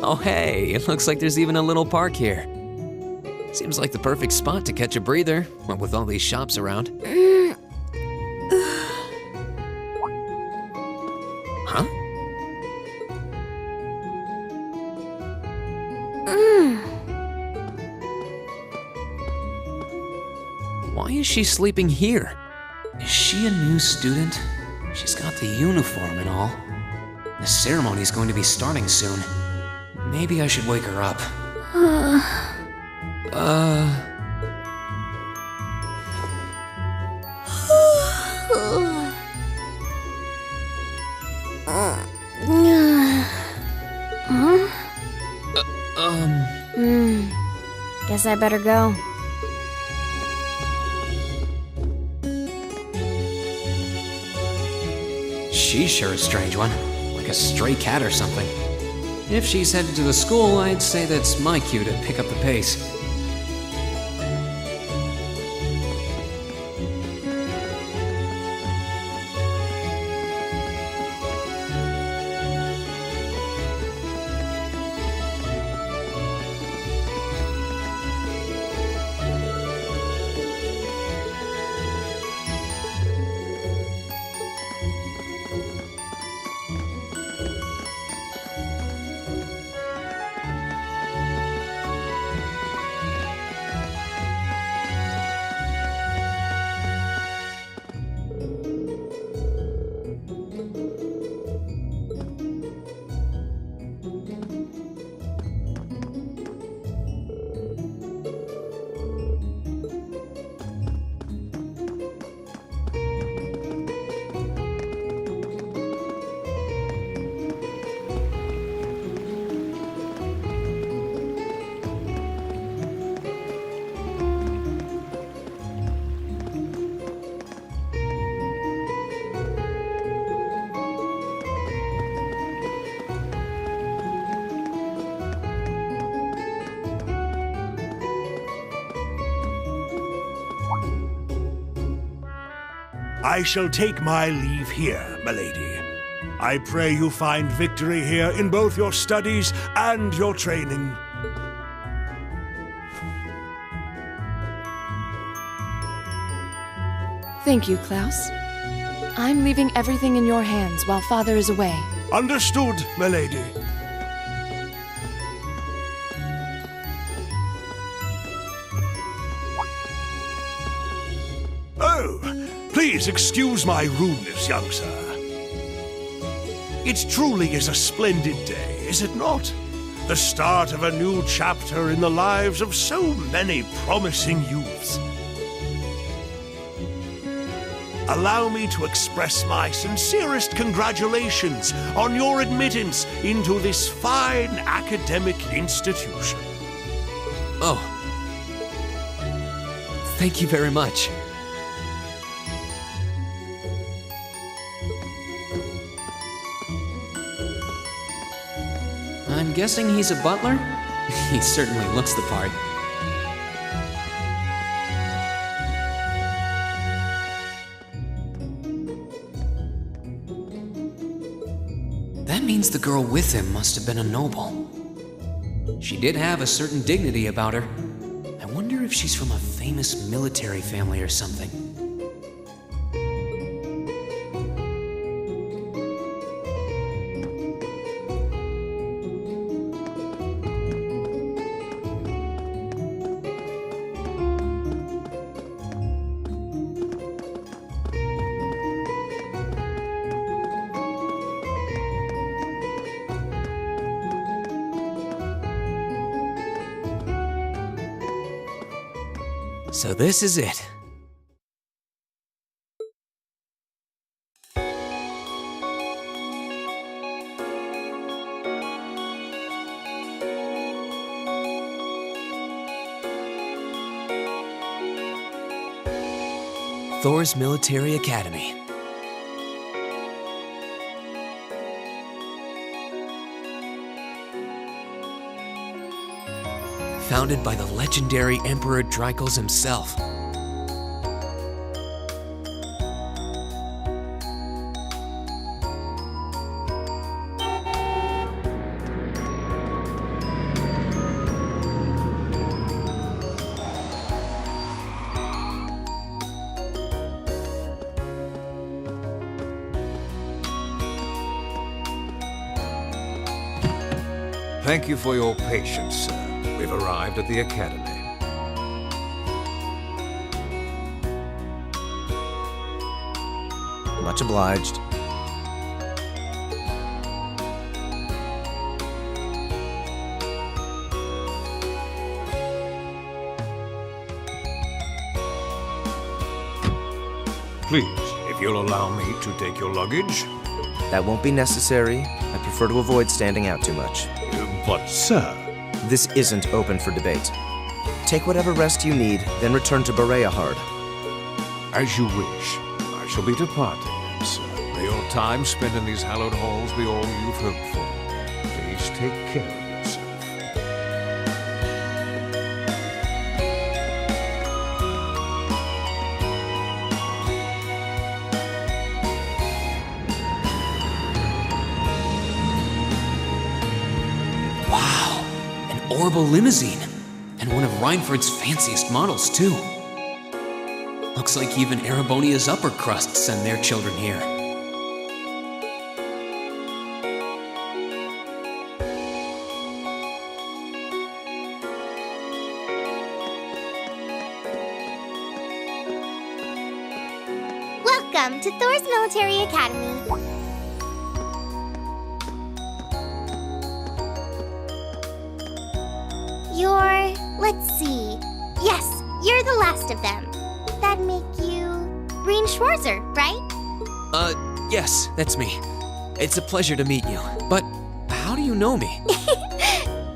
Oh hey, it looks like there's even a little park here. Seems like the perfect spot to catch a breather, what with all these shops around. Huh? Why is she sleeping here? Is she a new student? She's got the uniform and all. The ceremony's going to be starting soon. Maybe I should wake her up. Guess I better go. She's sure a strange one, like a stray cat or something. If she's headed to the school, I'd say that's my cue to pick up the pace. I shall take my leave here, milady. I pray you find victory here in both your studies and your training. Thank you, Klaus. I'm leaving everything in your hands while Father is away. Understood, milady. Please excuse my rudeness, young sir. It truly is a splendid day, is it not? The start of a new chapter in the lives of so many promising youths. Allow me to express my sincerest congratulations on your admittance into this fine academic institution. Oh. Thank you very much. I'm guessing he's a butler? He certainly looks the part. That means the girl with him must have been a noble. She did have a certain dignity about her. I wonder if she's from a famous military family or something. So this is it. Thor's Military Academy. Founded by the legendary Emperor Dreikels himself. Thank you for your patience, sir. We've arrived at the Academy. Much obliged. Please, if you'll allow me to take your luggage. That won't be necessary. I prefer to avoid standing out too much. But, sir... This isn't open for debate. Take whatever rest you need, then return to Bereahard. As you wish. I shall be departing, sir. May your time spent in these hallowed halls be all you've hoped for. Please take care of yourself. Wow, an orbital limousine. And one of Reinford's fanciest models, too. Looks like even Erebonia's upper crust send their children here. Welcome to Thor's Military Academy. Let's see. Yes, you're the last of them. That'd make you Rean Schwarzer, right? Yes, that's me. It's a pleasure to meet you. But how do you know me?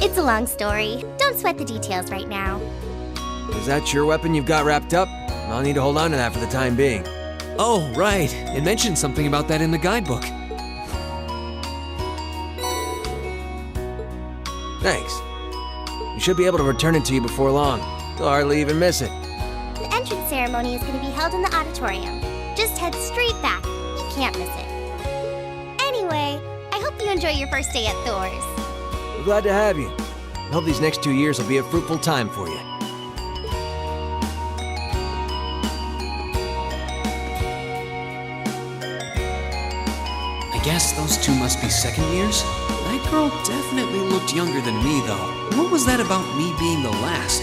It's a long story. Don't sweat the details right now. Is that your weapon you've got wrapped up? I'll need to hold on to that for the time being. Oh, right. It mentioned something about that in the guidebook. Thanks. You should be able to return it to you before long. You'll hardly even miss it. The entrance ceremony is going to be held in the auditorium. Just head straight back. You can't miss it. Anyway, I hope you enjoy your first day at Thor's. We're glad to have you. I hope these next 2 years will be a fruitful time for you. I guess those two must be second years? That girl definitely looked younger than me, though. What was that about me being the last?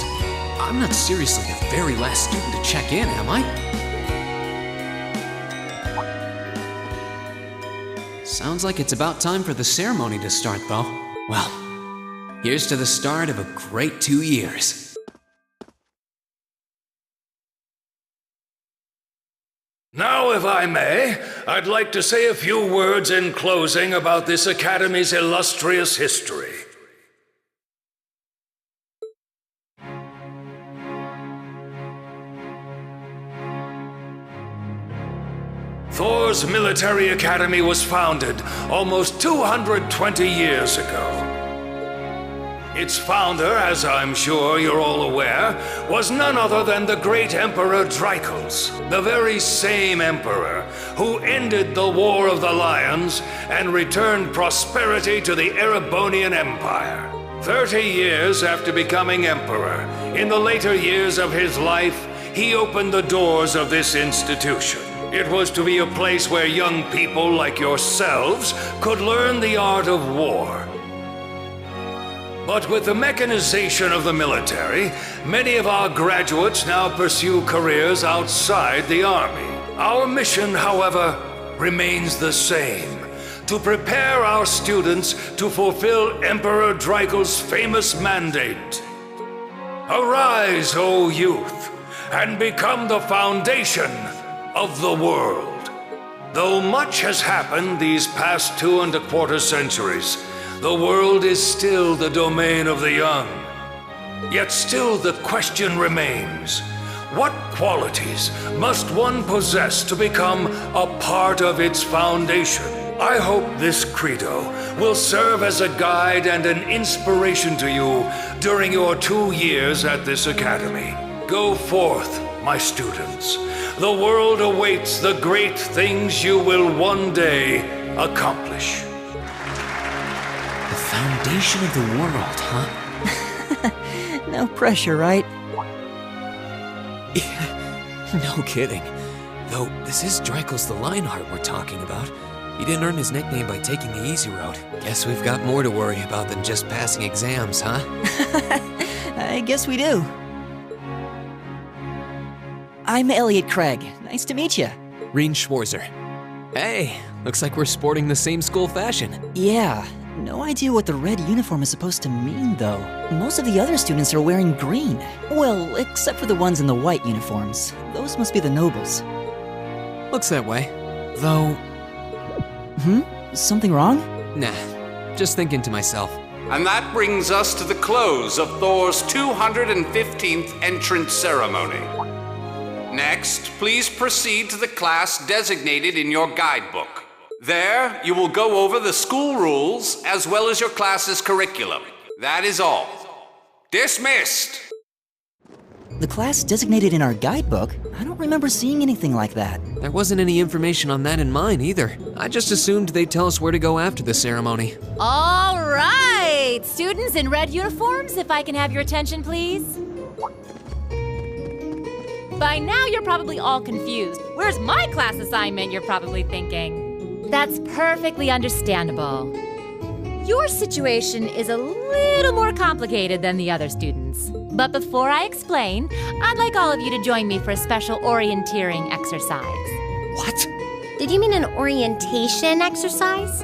I'm not seriously the very last student to check in, am I? Sounds like it's about time for the ceremony to start, though. Well, here's to the start of a great 2 years. Now, if I may, I'd like to say a few words in closing about this Academy's illustrious history. Thor's Military Academy was founded almost 220 years ago. Its founder, as I'm sure you're all aware, was none other than the great Emperor Dreichels, the very same emperor who ended the War of the Lions and returned prosperity to the Erebonian Empire. 30 years after becoming emperor, in the later years of his life, he opened the doors of this institution. It was to be a place where young people like yourselves could learn the art of war. But with the mechanization of the military, many of our graduates now pursue careers outside the army. Our mission, however, remains the same: to prepare our students to fulfill Emperor Dreichels' famous mandate. Arise, O youth, and become the foundation of the world. Though much has happened these past 2¼ centuries, the world is still the domain of the young. Yet still the question remains: what qualities must one possess to become a part of its foundation? I hope this credo will serve as a guide and an inspiration to you during your 2 years at this academy. Go forth, my students. The world awaits the great things you will one day accomplish. The foundation of the world, huh? No pressure, right? No kidding. Though this is Dreichels the Lionheart we're talking about. He didn't earn his nickname by taking the easy road. Guess we've got more to worry about than just passing exams, huh? I guess we do. I'm Elliot Craig. Nice to meet you. Rean Schwarzer. Hey, looks like we're sporting the same school fashion. Yeah, no idea what the red uniform is supposed to mean, though. Most of the other students are wearing green. Well, except for the ones in the white uniforms. Those must be the nobles. Looks that way. Though, Something wrong? nah, just thinking to myself. And that brings us to the close of Thor's 215th entrance ceremony. Next, please proceed to the class designated in your guidebook. There, you will go over the school rules as well as your class's curriculum. That is all. Dismissed! The class designated in our guidebook? I don't remember seeing anything like that. There wasn't any information on that in mine either. I just assumed they'd tell us where to go after the ceremony. All right! Students in red uniforms, if I can have your attention, please. By now, you're probably all confused. Where's my class assignment, you're probably thinking. That's perfectly understandable. Your situation is a little more complicated than the other students. But before I explain, I'd like all of you to join me for a special orienteering exercise. What? Did you mean an orientation exercise?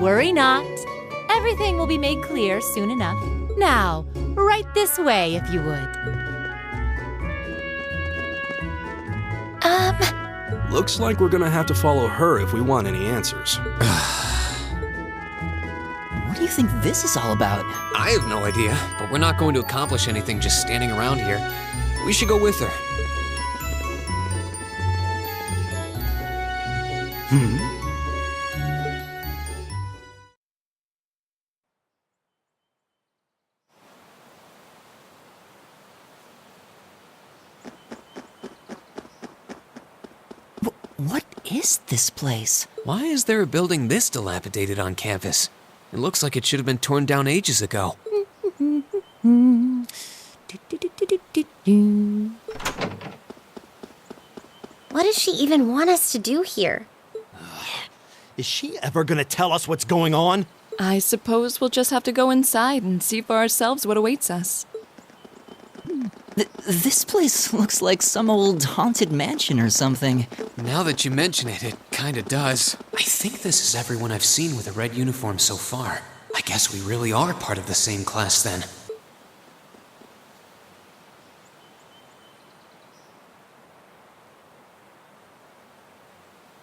Worry not. Everything will be made clear soon enough. Now, right this way, if you would. Looks like we're gonna have to follow her if we want any answers. What do you think this is all about? I have no idea, but we're not going to accomplish anything just standing around here. We should go with her. What is this place? Why is there a building this dilapidated on campus? It looks like it should have been torn down ages ago. What does she even want us to do here? Is she ever gonna tell us what's going on? I suppose we'll just have to go inside and see for ourselves what awaits us. This place looks like some old haunted mansion or something. Now that you mention it, it kinda does. I think this is everyone I've seen with a red uniform so far. I guess we really are part of the same class then.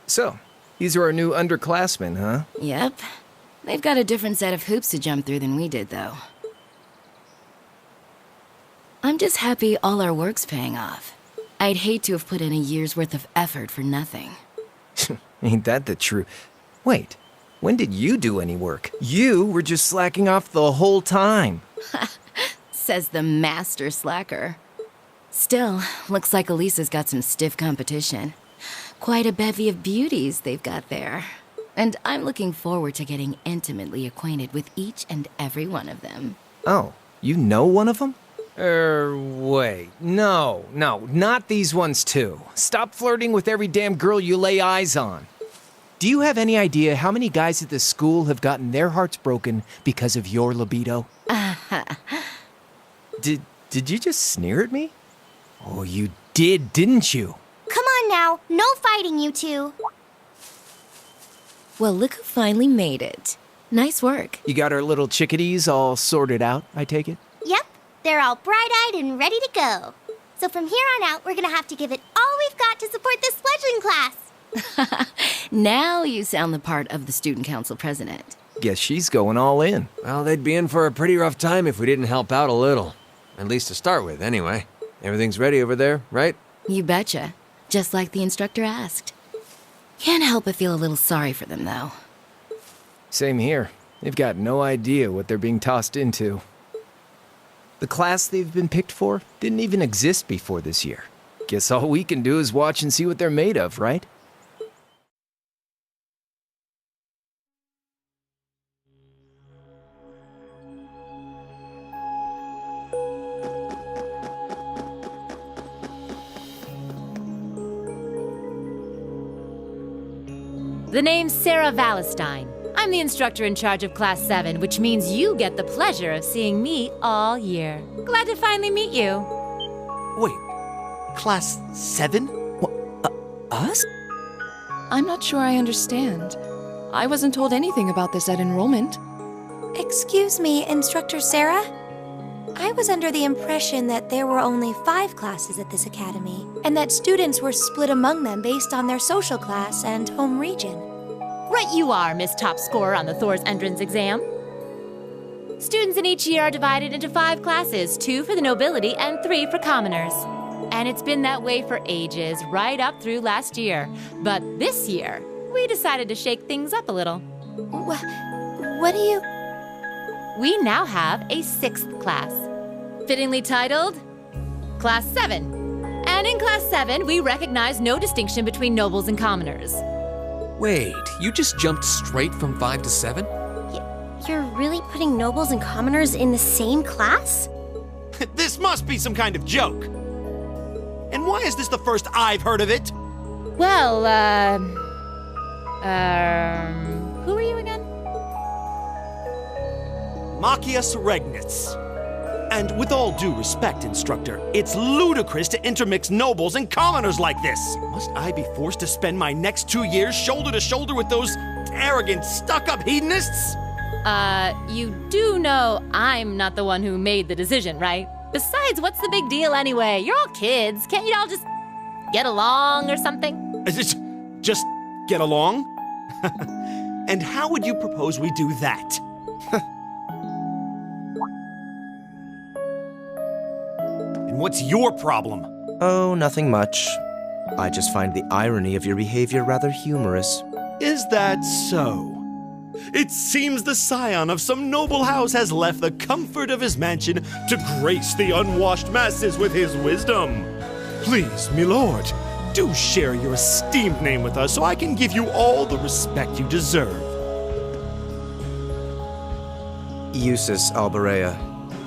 So, these are our new underclassmen, huh? Yep. They've got a different set of hoops to jump through than we did, though. I'm just happy all our work's paying off. I'd hate to have put in a year's worth of effort for nothing. Ain't that the truth? Wait, when did you do any work? You were just slacking off the whole time. Says the master slacker. Still, looks like Elisa's got some stiff competition. Quite a bevy of beauties they've got there. And I'm looking forward to getting intimately acquainted with each and every one of them. Oh, you know one of them? Wait. No, not these ones too. Stop flirting with every damn girl you lay eyes on. Do you have any idea how many guys at this school have gotten their hearts broken because of your libido? Did you just sneer at me? Oh, you did, didn't you? Come on now, no fighting, you two. Well, look who finally made it. Nice work. You got our little chickadees all sorted out, I take it? Yep, they're all bright-eyed and ready to go. So from here on out, we're gonna have to give it all we've got to support this fledgling class. Now you sound the part of the student council president. Guess she's going all in. Well, they'd be in for a pretty rough time if we didn't help out a little. At least to start with, anyway. Everything's ready over there, right? You betcha. Just like the instructor asked. Can't help but feel a little sorry for them, though. Same here. They've got no idea what they're being tossed into. The class they've been picked for didn't even exist before this year. Guess all we can do is watch and see what they're made of, right? The name's Sarah Valestine. I'm the instructor in charge of Class 7, which means you get the pleasure of seeing me all year. Glad to finally meet you. Wait, Class 7? Us? I'm not sure I understand. I wasn't told anything about this at enrollment. Excuse me, Instructor Sarah? I was under the impression that there were only 5 classes at this academy, and that students were split among them based on their social class and home region. Right you are, Miss Top Scorer on the Thor's entrance exam. Students in each year are divided into 5 classes, 2 for the nobility and 3 for commoners. And it's been that way for ages, right up through last year. But this year, we decided to shake things up a little. What do you... We now have a 6th class, fittingly titled Class 7. And in Class 7, we recognize no distinction between nobles and commoners. Wait, you just jumped straight from 5 to 7? You're really putting nobles and commoners in the same class? This must be some kind of joke. And why is this the first I've heard of it? Well, who are you again? Machias Regnitz. And with all due respect, Instructor, it's ludicrous to intermix nobles and commoners like this. Must I be forced to spend my next 2 years shoulder to shoulder with those arrogant, stuck-up hedonists? You do know I'm not the one who made the decision, right? Besides, what's the big deal anyway? You're all kids. Can't you all just get along or something? Just get along? And how would you propose we do that? And what's your problem? Oh, nothing much. I just find the irony of your behavior rather humorous. Is that so? It seems the scion of some noble house has left the comfort of his mansion to grace the unwashed masses with his wisdom. Please, milord, do share your esteemed name with us so I can give you all the respect you deserve. Eustace Alberea.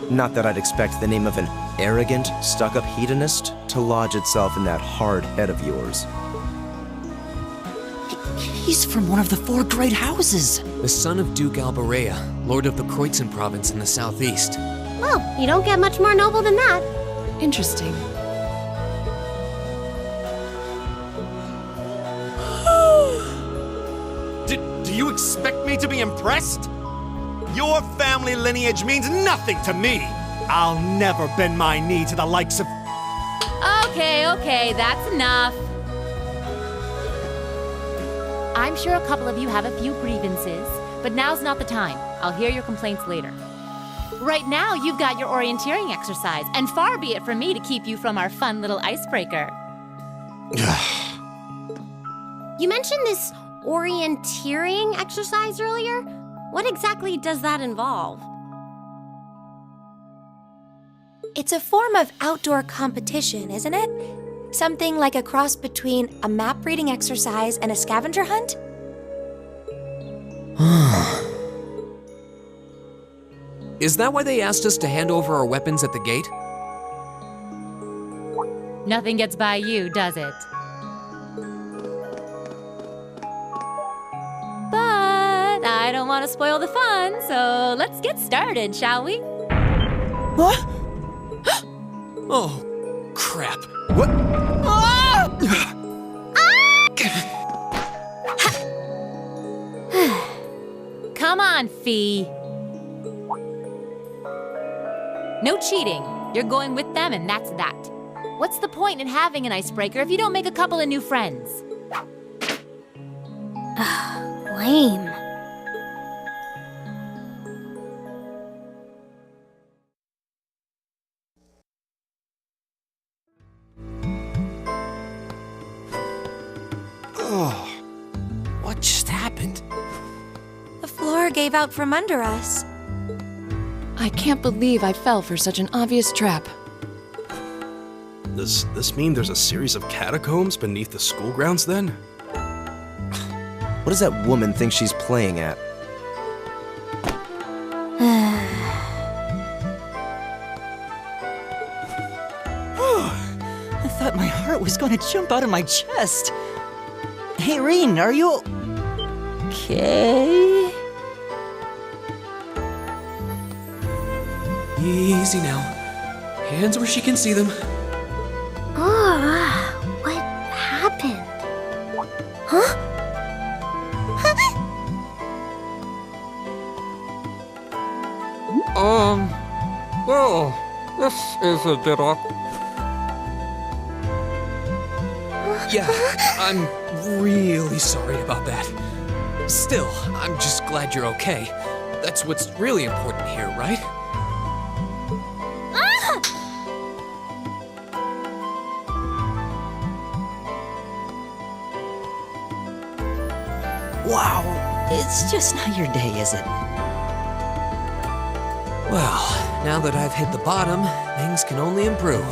Not that I'd expect the name of an arrogant, stuck-up hedonist to lodge itself in that hard head of yours. He's from one of the 4 great houses. The son of Duke Alberea, lord of the Kreutzen province in the southeast. Well, you don't get much more noble than that. Interesting. Do you expect me to be impressed? Your family lineage means nothing to me. I'll never bend my knee to the likes of... Okay, that's enough. I'm sure a couple of you have a few grievances, but now's not the time. I'll hear your complaints later. Right now, you've got your orienteering exercise, and far be it from me to keep you from our fun little icebreaker. You mentioned this orienteering exercise earlier. What exactly does that involve? It's a form of outdoor competition, isn't it? Something like a cross between a map-reading exercise and a scavenger hunt? Is that why they asked us to hand over our weapons at the gate? Nothing gets by you, does it? But I don't want to spoil the fun, so let's get started, shall we? What? Oh, crap. What? Come on, Fee. No cheating. You're going with them, and that's that. What's the point in having an icebreaker if you don't make a couple of new friends? Lame. Oh, what just happened? The floor gave out from under us. I can't believe I fell for such an obvious trap. Does this mean there's a series of catacombs beneath the school grounds then? What does that woman think she's playing at? I thought my heart was going to jump out of my chest. Hey, Rean, are you... Okay. Easy now. Hands where she can see them. What happened? Huh? Well, this is a bit awkward. Yeah, I'm really sorry about that. Still, I'm just glad you're okay. That's what's really important here, right? Wow, it's just not your day, is it? Well, now that I've hit the bottom, things can only improve.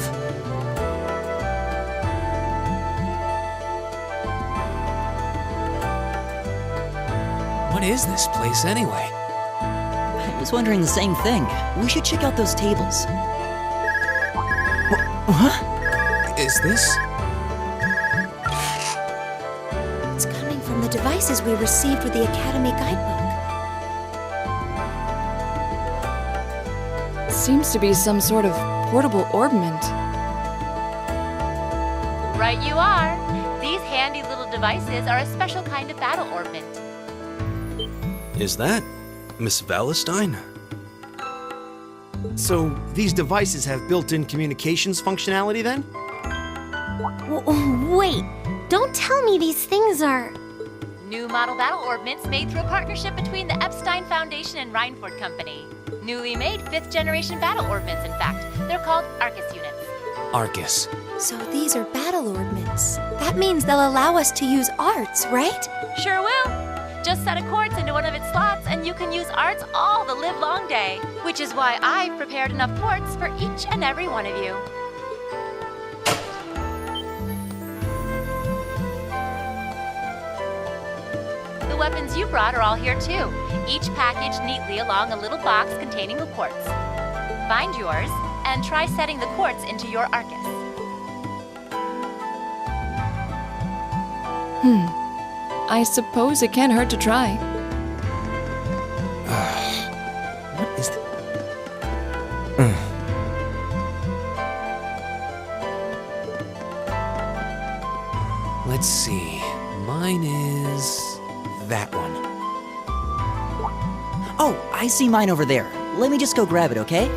What is this place anyway? I was wondering the same thing. We should check out those tables. Huh? Is this? It's coming from the devices we received with the Academy Guidebook. Seems to be some sort of portable orbment. Right you are. These handy little devices are a special kind of battle orbment. Is that Miss Valentine? So, these devices have built-in communications functionality then? Wait, don't tell me these things are... New model battle orbments made through a partnership between the Epstein Foundation and Reinford Company. Newly made 5th generation battle orbments, in fact. They're called Arcus units. Arcus. So these are battle orbments. That means they'll allow us to use arts, right? Sure will. Just set a quartz into one of its slots and you can use arts all the livelong day. Which is why I've prepared enough quartz for each and every one of you. The weapons you brought are all here too, each packaged neatly along a little box containing the quartz. Find yours, and try setting the quartz into your Arcus. I suppose it can't hurt to try. What is that? Let's see. Mine is that one. Oh, I see mine over there. Let me just go grab it, okay?